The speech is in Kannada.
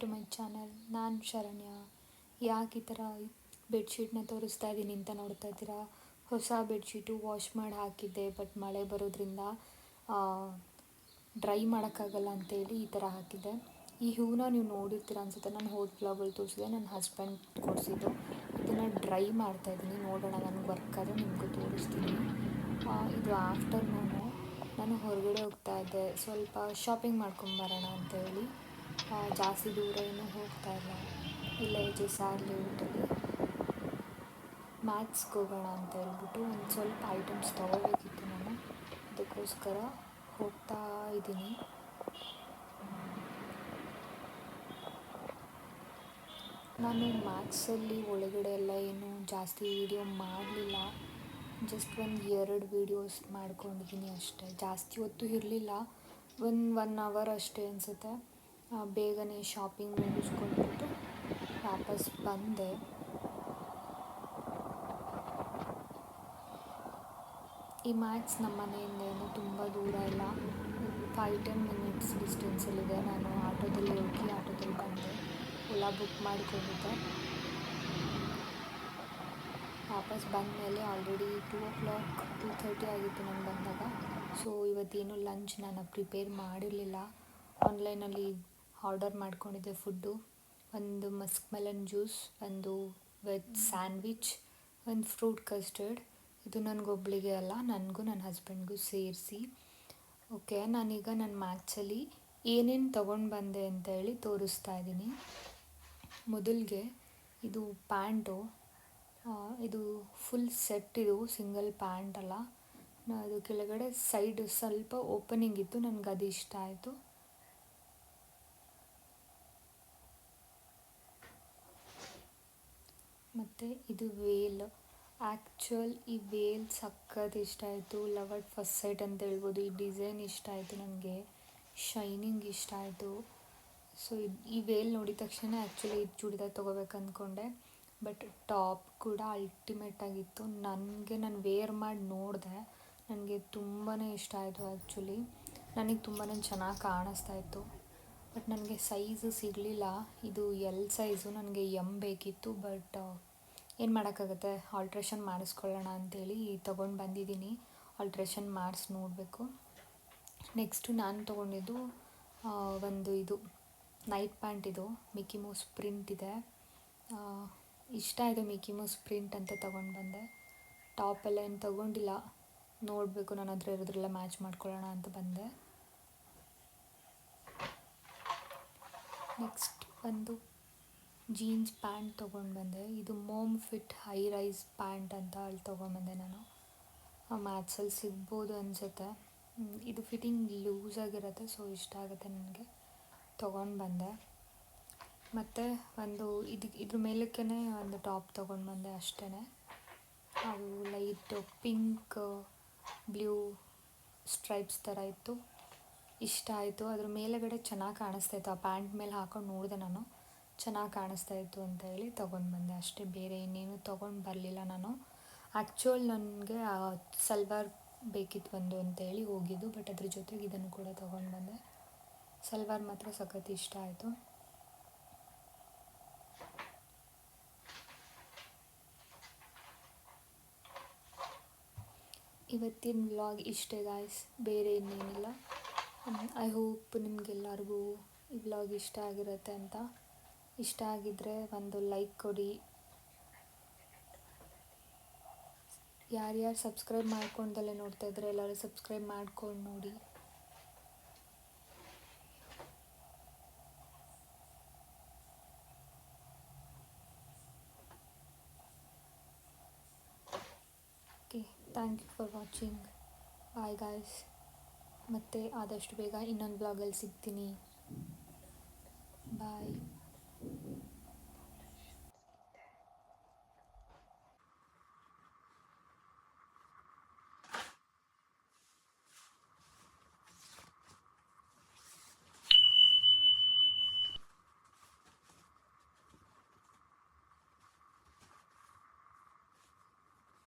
To my channel. ನಾನು ಶರಣ್ಯ. ಯಾಕೆ ಈ ಥರ ಬೆಡ್ಶೀಟ್ನ ತೋರಿಸ್ತಾ ಇದ್ದೀನಿ ಅಂತ ನೋಡ್ತಾ ಇದ್ದೀರಾ. ಹೊಸ ಬೆಡ್ಶೀಟು ವಾಶ್ ಮಾಡಿ ಹಾಕಿದ್ದೆ, ಬಟ್ ಮಳೆ ಬರೋದ್ರಿಂದ ಡ್ರೈ ಮಾಡೋಕ್ಕಾಗಲ್ಲ ಅಂತೇಳಿ ಈ ಥರ ಹಾಕಿದ್ದೆ. ಈ ಹೂವನ್ನ ನೀವು ನೋಡಿರ್ತೀರ ಅನ್ಸುತ್ತೆ, ನಾನು ಹೋದ ಬ್ಲಾಗಲ್ಲಿ ತೋರಿಸಿದೆ. ನನ್ನ ಹಸ್ಬೆಂಡ್ ಕೊಡಿಸಿದ್ದು. ಇದನ್ನು ಡ್ರೈ ಮಾಡ್ತಾಯಿದ್ದೀನಿ, ನೋಡೋಣ ನನಗೆ ವರ್ಕ್ ಆದರೆ ನಿಮಗೂ ತೋರಿಸ್ತೀನಿ. ಇದು ಆಫ್ಟರ್ನೂನು ನಾನು ಹೊರಗಡೆ ಹೋಗ್ತಾ ಇದ್ದೆ, ಸ್ವಲ್ಪ ಶಾಪಿಂಗ್ ಮಾಡ್ಕೊಂಬರೋಣ ಅಂತೇಳಿ. ಜಾಸ್ತಿ ದೂರ ಏನೂ ಹೋಗ್ತಾ ಇಲ್ಲ, ಇಲ್ಲೇ JSR ಲೇಔಟಲ್ಲಿ ಮ್ಯಾಕ್ಸ್ಗೆ ಹೋಗೋಣ ಅಂತ ಹೇಳ್ಬಿಟ್ಟು ಒಂದು ಸ್ವಲ್ಪ ಐಟಮ್ಸ್ ತೊಗೋಬೇಕಿತ್ತು. ನಾನು ಅದಕ್ಕೋಸ್ಕರ ಹೋಗ್ತಾ ಇದ್ದೀನಿ. ನಾನು ಮ್ಯಾಕ್ಸಲ್ಲಿ ಒಳಗಡೆ ಎಲ್ಲ ಏನು ಜಾಸ್ತಿ ವೀಡಿಯೋ ಮಾಡಲಿಲ್ಲ, ಜಸ್ಟ್ 1-2 ವೀಡಿಯೋಸ್ ಮಾಡ್ಕೊಂಡಿದ್ದೀನಿ ಅಷ್ಟೇ. ಜಾಸ್ತಿ ಹೊತ್ತು ಇರಲಿಲ್ಲ, 1 ಅವರ್ ಅಷ್ಟೇ ಅನಿಸುತ್ತೆ. ಬೇಗನೆ ಶಾಪಿಂಗ್ ಮುಗಿಸ್ಕೊಂಡ್ಬಿಟ್ಟು ವಾಪಸ್ ಬಂದೆ. ಈ ಮ್ಯಾಕ್ಸ್ ನಮ್ಮ ಮನೆಯಿಂದ ಏನು ತುಂಬ ದೂರ ಇಲ್ಲ, 5-10 ಮಿನಿಟ್ಸ್ ಡಿಸ್ಟೆನ್ಸಲ್ಲಿದೆ. ನಾನು ಆಟೋದಲ್ಲಿ ಹೋಗಿ ಆಟೋದಲ್ಲಿ ಬಂದೆ, ಓಲಾ ಬುಕ್ ಮಾಡಿಕೊಂಡಿದ್ದೆ. ವಾಪಸ್ ಬಂದಮೇಲೆ ಆಲ್ರೆಡಿ 2:30 ಆಗಿತ್ತು ನಾನು ಬಂದಾಗ. ಸೊ ಇವತ್ತೇನು ಲಂಚ್ ನಾನು ಪ್ರಿಪೇರ್ ಮಾಡಿರಲಿಲ್ಲ, ಆನ್ಲೈನಲ್ಲಿ ಆರ್ಡರ್ ಮಾಡ್ಕೊಂಡಿದ್ದೆ ಫುಡ್ಡು. ಒಂದು ಮಸ್ಕ್ ಮೆಲನ್ ಜ್ಯೂಸ್, ಒಂದು ವೆಜ್ ಸ್ಯಾಂಡ್ವಿಚ್, ಒಂದು ಫ್ರೂಟ್ ಕಸ್ಟರ್ಡ್. ಇದು ನನಗೊಬ್ಳಿಗೆ ಅಲ್ಲ, ನನಗೂ ನನ್ನ ಹಸ್ಬೆಂಡ್ಗೂ ಸೇರಿಸಿ. ಓಕೆ, ನಾನೀಗ ನನ್ನ ಮ್ಯಾಕ್ಸಲ್ಲಿ ಏನೇನು ತೊಗೊಂಡು ಬಂದೆ ಅಂತ ಹೇಳಿ ತೋರಿಸ್ತಾ ಇದ್ದೀನಿ. ಮೊದಲಿಗೆ ಇದು ಪ್ಯಾಂಟು, ಇದು ಫುಲ್ ಸೆಟ್, ಇದು ಸಿಂಗಲ್ ಪ್ಯಾಂಟ್ ಅಲ್ಲ. ಅದು ಕೆಳಗಡೆ ಸೈಡ್ ಸ್ವಲ್ಪ ಓಪನಿಂಗ್ ಇತ್ತು, ನನಗೆ ಅದು ಇಷ್ಟ ಆಯಿತು. ಮತ್ತು ಇದು ವೇಲ್, ಆ್ಯಕ್ಚುಲ್ ಈ ವೇಲ್ ಸಖತ್ ಇಷ್ಟ ಆಯಿತು. ಲವ್ ಅಟ್ ಫಸ್ಟ್ ಸೈಟ್ ಅಂತ ಹೇಳ್ಬೋದು. ಈ ಡಿಸೈನ್ ಇಷ್ಟ ಆಯಿತು ನನಗೆ, ಶೈನಿಂಗ್ ಇಷ್ಟ ಆಯಿತು. ಸೊ ಈ ವೇಲ್ ನೋಡಿದ ತಕ್ಷಣ ಆ್ಯಕ್ಚುಲಿ ಇದು ಚೂಡಿದಾರ್ ತೊಗೋಬೇಕು ಅಂದ್ಕೊಂಡೆ, ಬಟ್ ಟಾಪ್ ಕೂಡ ಅಲ್ಟಿಮೇಟ್ ಆಗಿತ್ತು. ನಾನು ವೇರ್ ಮಾಡಿ ನೋಡಿದೆ, ನನಗೆ ತುಂಬಾ ಇಷ್ಟ ಆಯಿತು. ಆ್ಯಕ್ಚುಲಿ ನನಗೆ ತುಂಬಾ ಚೆನ್ನಾಗಿ ಕಾಣಿಸ್ತಾ ಇತ್ತು, ಬಟ್ ನನಗೆ ಸೈಜು ಸಿಗಲಿಲ್ಲ. ಇದು ಎಲ್ ಸೈಜು, ನನಗೆ ಬೇಕಿತ್ತು. ಬಟ್ ಏನು ಮಾಡೋಕ್ಕಾಗುತ್ತೆ, ಆಲ್ಟ್ರೇಷನ್ ಮಾಡಿಸ್ಕೊಳ್ಳೋಣ ಅಂಥೇಳಿ ತೊಗೊಂಡು ಬಂದಿದ್ದೀನಿ. ಆಲ್ಟ್ರೇಷನ್ ಮಾಡಿಸಿ ನೋಡಬೇಕು. ನೆಕ್ಸ್ಟು ನಾನು ತೊಗೊಂಡಿದ್ದು ಒಂದು ಇದು ನೈಟ್ ಪ್ಯಾಂಟ್. ಇದು ಮಿಕ್ಕಿ ಮೌಸ್ ಪ್ರಿಂಟ್ ಇದೆ, ಇಷ್ಟ ಆಯಿತು. ಮಿಕ್ಕಿ ಮೌಸ್ ಪ್ರಿಂಟ್ ಅಂತ ತೊಗೊಂಡು ಬಂದೆ. ಟಾಪೆಲ್ಲ ಏನು ತೊಗೊಂಡಿಲ್ಲ, ನೋಡಬೇಕು, ನನ್ನ ಹತ್ರ ಇರೋದ್ರೆಲ್ಲ ಮ್ಯಾಚ್ ಮಾಡ್ಕೊಳ್ಳೋಣ ಅಂತ ಬಂದೆ. ನೆಕ್ಸ್ಟ್ ಒಂದು ಜೀನ್ಸ್ ಪ್ಯಾಂಟ್ ತೊಗೊಂಡು ಬಂದೆ. ಇದು mom fit high rise pant ಅಂತ ಅಲ್ಲಿ ತೊಗೊಂಡ್ಬಂದೆ ನಾನು. ಮ್ಯಾಚಲ್ಲಿ ಸಿಗ್ಬೋದು ಅನಿಸುತ್ತೆ. ಇದು ಫಿಟ್ಟಿಂಗ್ ಲೂಸಾಗಿರುತ್ತೆ, ಸೊ ಇಷ್ಟ ಆಗುತ್ತೆ ನನಗೆ, ತೊಗೊಂಡು ಬಂದೆ. ಮತ್ತು ಒಂದು ಇದ್ರ ಮೇಲಕ್ಕೇ ಒಂದು ಟಾಪ್ ತೊಗೊಂಡು ಬಂದೆ ಅಷ್ಟೇ. ಅದು ಲೈಟ್ ಪಿಂಕ್ ಬ್ಲೂ ಸ್ಟ್ರೈಪ್ಸ್ ಥರ ಇತ್ತು, ಇಷ್ಟ ಆಯಿತು. ಅದ್ರ ಮೇಲುಗಡೆ ಚೆನ್ನಾಗಿ ಕಾಣಿಸ್ತಾಯಿತ್ತು. ಆ ಪ್ಯಾಂಟ್ ಮೇಲೆ ಹಾಕೊಂಡು ನೋಡಿದೆ ನಾನು, ಚೆನ್ನಾಗಿ ಕಾಣಿಸ್ತಾಯಿತ್ತು ಅಂತ ಹೇಳಿ ತೊಗೊಂಡು ಬಂದೆ ಅಷ್ಟೇ. ಬೇರೆ ಇನ್ನೇನು ತೊಗೊಂಡು ಬರಲಿಲ್ಲ ನಾನು. ಆ್ಯಕ್ಚುಲ್ ನನಗೆ ಸಲ್ವಾರ್ ಬೇಕಿತ್ತು ಒಂದು ಅಂತೇಳಿ ಹೋಗಿದ್ದು, ಬಟ್ ಅದ್ರ ಜೊತೆಗೆ ಇದನ್ನು ಕೂಡ ತೊಗೊಂಡು ಬಂದೆ. ಸಲ್ವಾರ್ ಮಾತ್ರ ಸಖತ್ ಇಷ್ಟ ಆಯಿತು. ಇವತ್ತಿನ ವ್ಲಾಗ್ ಇಷ್ಟೇ ಗಾಯ್ಸ್, ಬೇರೆ ಇನ್ನೇನಿಲ್ಲ. ಐ ಹೋಪ್ ನಿಮಗೆಲ್ಲರಿಗೂ ಈ ವ್ಲಾಗ್ ಇಷ್ಟ ಆಗಿರುತ್ತೆ ಅಂತ. ಇಷ್ಟ ಆಗಿದ್ದರೆ ಒಂದು ಲೈಕ್ ಕೊಡಿ. ಯಾರ್ಯಾರು ಸಬ್ಸ್ಕ್ರೈಬ್ ಮಾಡ್ಕೊಂಡಲ್ಲೇ ನೋಡ್ತಾ ಇದ್ದಾರೆ ಎಲ್ಲರೂ ಸಬ್ಸ್ಕ್ರೈಬ್ ಮಾಡ್ಕೊಂಡು ನೋಡಿ. Okay, thank you for watching. Bye guys. ಮತ್ತು ಆದಷ್ಟು ಬೇಗ ಇನ್ನೊಂದು ಬ್ಲಾಗಲ್ಲಿ ಸಿಗ್ತೀನಿ. ಬಾಯ್.